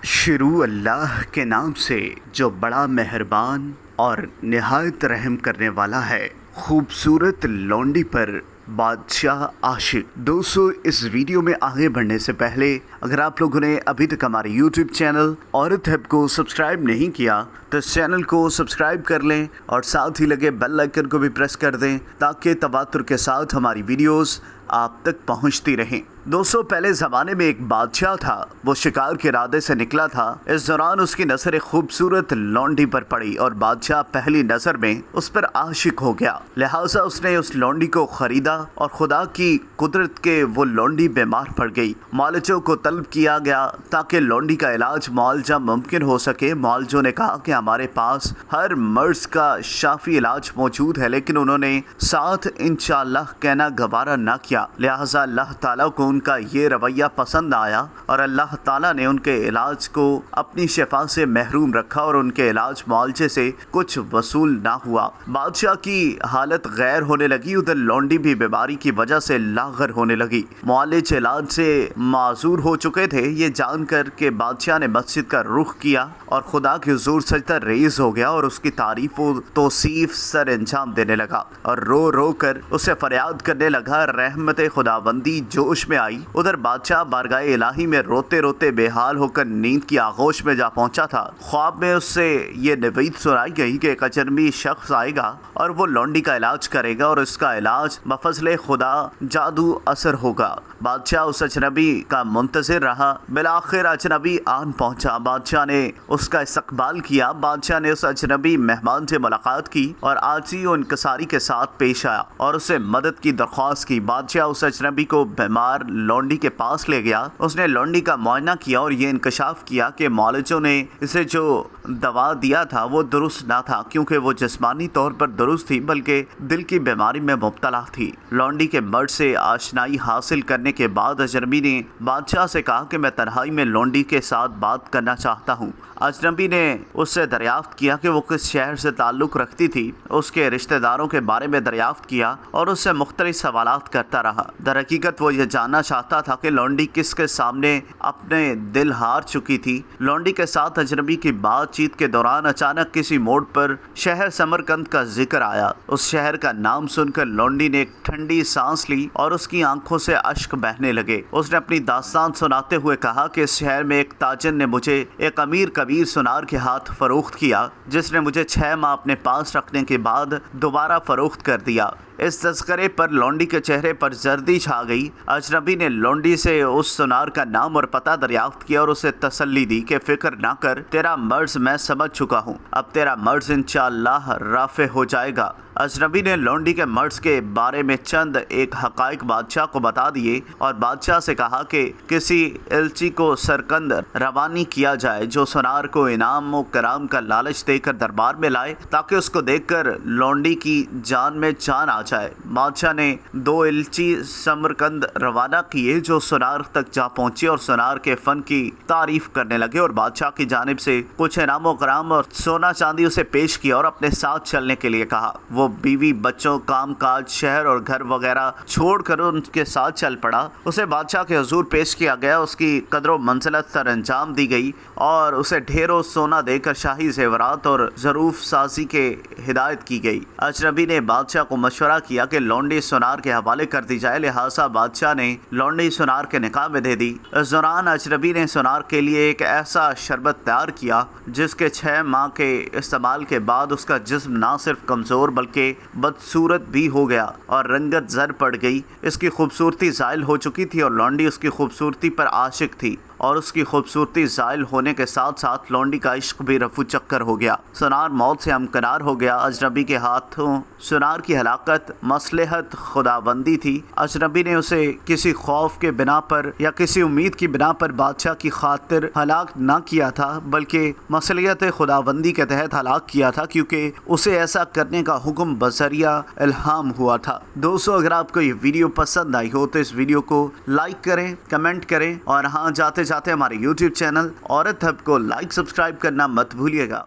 शुरू अल्लाह के नाम से जो बड़ा मेहरबान और निहायत रहम करने वाला है। खूबसूरत लौंडी पर बादशाह आशिक। दोस्तों, इस वीडियो में आगे बढ़ने से पहले अगर आप लोगों ने अभी तक हमारे YouTube चैनल औरत हब को सब्सक्राइब नहीं किया तो इस चैनल को सब्सक्राइब कर लें और साथ ही लगे बेल आइकन को भी प्रेस कर दें ताकि तवातुर के साथ हमारी वीडियोस आप तक पहुंचती रहें। दोस्तों, पहले ज़माने में एक बादशाह था। वो शिकार के इरादे से निकला था। इस दौरान उसकी नज़र एक खूबसूरत लौंडी पर पड़ी और बादशाह पहली नज़र में उस पर आशिक हो गया। लिहाजा उसने उस लौंडी को खरीदा और खुदा की कुदरत के वो लौंडी बीमार पड़ गई। मौलजों को तलब किया गया ताकि लौंडी का इलाज मुआवजा मुमकिन हो सके। मौलजों ने कहा कि हमारे पास हर मर्ज का शाफी इलाज मौजूद है, लेकिन उन्होंने साथ इंशाअल्लाह कहना गवारा न किया। लिहाजा अल्लाह ताला को उनका ये रवैया पसंद आया और अल्लाह ताला ने उनके इलाज को अपनी शिफा से महरूम रखा और उनके इलाज मुआवजे से कुछ वसूल ना हुआ। बादशाह की हालत गैर होने लगी। उधर लौंडी भी बीमारी की वजह से लागर होने लगी। मुआलिज इलाज से माजूर हो चुके थे। ये जानकर के बादशाह ने मस्जिद का रुख किया और खुदा के हुजूर सजदा रेज़ हो गया और उसकी तारीफ व तौसीफ सर अंजाम देने लगा और रो रो कर उसे फरियाद करने लगा। रहमत खुदाबंदी जोश में आई। उधर बादशाह बारगाह इलाही में रोते रोते बेहाल होकर नींद की आगोश में जा पहुंचा था। ख्वाब में उससे ये नवीद सुनाई गई कि एक अजनबी शख्स आएगा और वो लौंडी का इलाज करेगा और इसका इलाज बफज़ले खुदा जादू असर होगा। बादशाह उस अजनबी का मुंतज़िर रहा। बिलाखिर अजनबी आन पहुंचा। बादशाह ने उसका इस्तकबाल किया। बादशाह ने उस अजनबी मेहमान से मुलाकात की और आजी और इनकसारी के साथ पेश आया और उससे मदद की दरख्वास्त की। बादशाह उस अजनबी को बीमार लौंडी के पास ले गया। उसने लौंडी का मुआयना किया और ये इंकशाफ किया कि मौलजों ने इसे जो दवा दिया था वो दुरुस्त ना था, क्योंकि वो जिस्मानी तौर पर दुरुस्त थी बल्कि दिल की बीमारी में मुब्तला थी। लौंडी के मर्द से आशनाई हासिल करने के बाद अजनबी ने बादशाह से कहा कि मैं तन्हाई में लौंडी के साथ बात करना चाहता हूँ। अजनबी ने उससे दरियाफ्त किया कि वो किस शहर से ताल्लुक़ रखती थी। उसके रिश्तेदारों के बारे में दरियाफ्त किया और उससे मुख्तलिफ सवालात करता रहा। दर हकीकत वो ये जानना चाहता था कि लौंडी किसके सामने अपने दिल हार चुकी थी। लौंडी के साथ अजनबी की बातचीत के दौरान अचानक किसी मोड़ पर शहर समरकंद का जिक्र आया। उस शहर का नाम सुनकर लौंडी ने एक ठंडी सांस ली और उसकी आंखों से अश्क बहने लगे। उसने अपनी दास्तान सुनाते हुए कहा कि इस शहर में एक ताजर ने मुझे एक अमीर कबीर सुनार के हाथ फरोख्त किया, जिसने मुझे 6 माह अपने पास रखने के बाद दोबारा फरोख्त कर दिया। इस तस्करे पर लौंडी के चेहरे पर जर्दी छा गई। अजनबी ने लौंडी से उस सुनार का नाम और पता दरियाफ्त किया और उसे तसल्ली दी कि फिक्र ना कर, तेरा मर्ज मैं समझ चुका हूँ। अब तेरा मर्ज इंशाअल्लाह राफ़े हो जाएगा। अजनबी ने लौंडी के मर्ज के बारे में चंद एक हक़ाइक़ बादशाह को बता दिए और बादशाह से कहा कि किसी एलची को सरकंद रवानी किया जाए जो सुनार को इनाम व कराम का लालच देकर दरबार में लाए, ताकि उसको देखकर लौंडी की जान में जान आ जाए। बादशाह ने 2 एलची समरकंद रवाना किए जो सुनार तक जा पहुंचे और सुनार के फन की तारीफ करने लगे और बादशाह की जानिब से कुछ इनाम व कराम और सोना चांदी उसे पेश किया और अपने साथ चलने के लिए कहा। वो बीवी बच्चों काम काज शहर और घर वगैरह छोड़कर उनके साथ चल पड़ा। उसे बादशाह के हुजूर पेश किया गया। उसकी कदरों मंजिलत सर अंजाम दी गई और उसे ढेरों सोना देकर शाही जेवरात और ज़रूफ साजी के हिदायत की गई। अजनबी ने बादशाह को मशवरा किया कि लौंडी सुनार के हवाले कर दी जाए। लिहाजा बादशाह ने लौंडी सुनार के निकाह में दे दी। इस दौरान अजनबी ने सुनार के लिए एक ऐसा शरबत तैयार किया जिसके 6 माह के इस्तेमाल के बाद उसका जिस्म ना सिर्फ कमज़ोर बल्कि बदसूरत भी हो गया और रंगत जर पड़ गई। इसकी खूबसूरती ज़ाइल हो चुकी थी और लौंडी उसकी खूबसूरती पर आशिक थी और उसकी खूबसूरती ज़ाइल होने के साथ साथ लौंडी का इश्क भी रफू चक्कर हो गया। सुनार मौत से हमकनार हो गया। अजनबी के हाथों सुनार की हलाकत मसलहत खुदाबंदी थी। अजनबी ने उसे किसी खौफ के बिना पर या किसी उम्मीद की बिना पर बादशाह की खातिर हलाक ना किया था, बल्कि मसलहत खुदाबंदी के तहत हलाक किया था, क्योंकि उसे ऐसा करने का हुक्म बज़रिया इल्हाम हुआ था। दोस्तों, अगर आपको ये वीडियो पसंद आई हो तो इस वीडियो को लाइक करें, कमेंट करें और हाँ, जाते जाते हमारे YouTube चैनल औरत हब को लाइक सब्सक्राइब करना मत भूलिएगा।